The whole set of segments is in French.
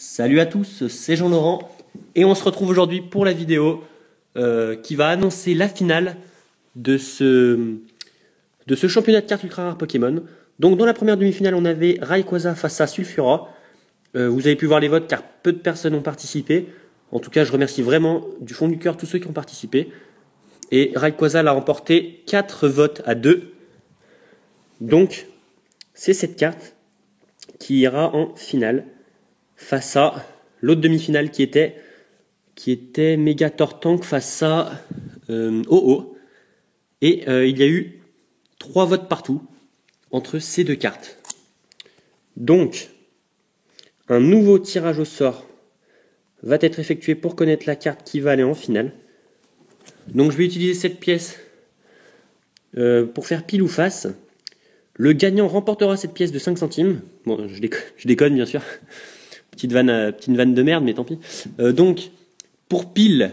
Salut à tous, c'est Jean-Laurent et on se retrouve aujourd'hui pour la vidéo qui va annoncer la finale de ce championnat de cartes ultra rares Pokémon. Donc dans la première demi-finale on avait Rayquaza face à Sulfura. Vous avez pu voir les votes car peu de personnes ont participé. En tout cas je remercie vraiment du fond du cœur tous ceux qui ont participé. Et Rayquaza l'a remporté 4 votes à 2. Donc c'est cette carte qui ira en finale face à l'autre demi-finale qui était Mega Tortank face à OO. Et il y a eu 3 votes partout entre ces deux cartes. Donc, un nouveau tirage au sort va être effectué pour connaître la carte qui va aller en finale. Donc je vais utiliser cette pièce pour faire pile ou face. Le gagnant remportera cette pièce de 5 centimes. Bon, je déconne bien sûr. Petite vanne de merde, mais tant pis. Donc, pour pile,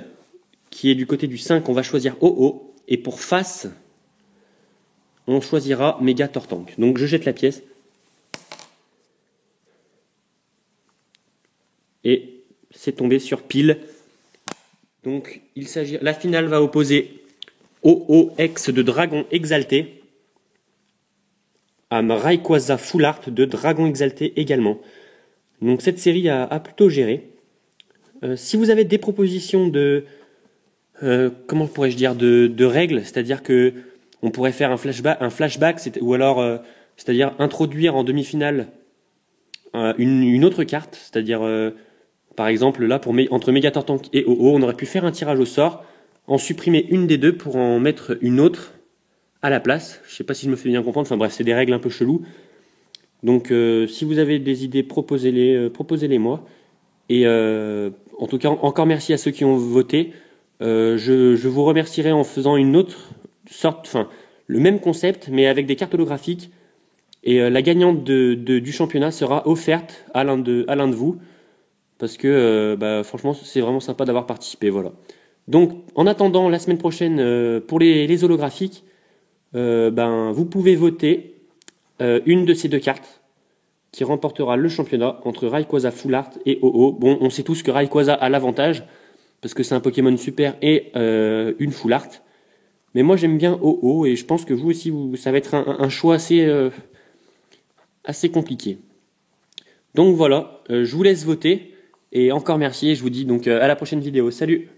qui est du côté du 5, on va choisir OO. Et pour face, on choisira Mega Tortank. Donc, je jette la pièce. Et c'est tombé sur pile. Donc, la finale va opposer OO-X de Dragon Exalté à Rayquaza Full Art de Dragon Exalté également. Donc cette série a plutôt géré. Si vous avez des propositions de comment pourrais-je dire de règles, c'est-à-dire que on pourrait faire un flashback, ou alors c'est-à-dire introduire en demi-finale une autre carte, c'est-à-dire par exemple là entre Mega Tortank et OO, on aurait pu faire un tirage au sort, en supprimer une des deux pour en mettre une autre à la place. Je sais pas si je me fais bien comprendre. Enfin bref, c'est des règles un peu cheloues. Donc si vous avez des idées, proposez-les moi. Et en tout cas, encore merci à ceux qui ont voté. Je vous remercierai en faisant une autre sorte, enfin le même concept, mais avec des cartes holographiques. Et la gagnante du championnat sera offerte à l'un de vous. Parce que franchement, c'est vraiment sympa d'avoir participé. Voilà. Donc en attendant la semaine prochaine pour les holographiques, vous pouvez voter une de ces deux cartes qui remportera le championnat entre Rayquaza Full Art et OO. Bon, on sait tous que Rayquaza a l'avantage parce que c'est un Pokémon super et une Full Art. Mais moi j'aime bien OO et je pense que vous aussi ça va être un choix assez compliqué. Donc voilà, je vous laisse voter et encore merci et je vous dis donc à la prochaine vidéo. Salut!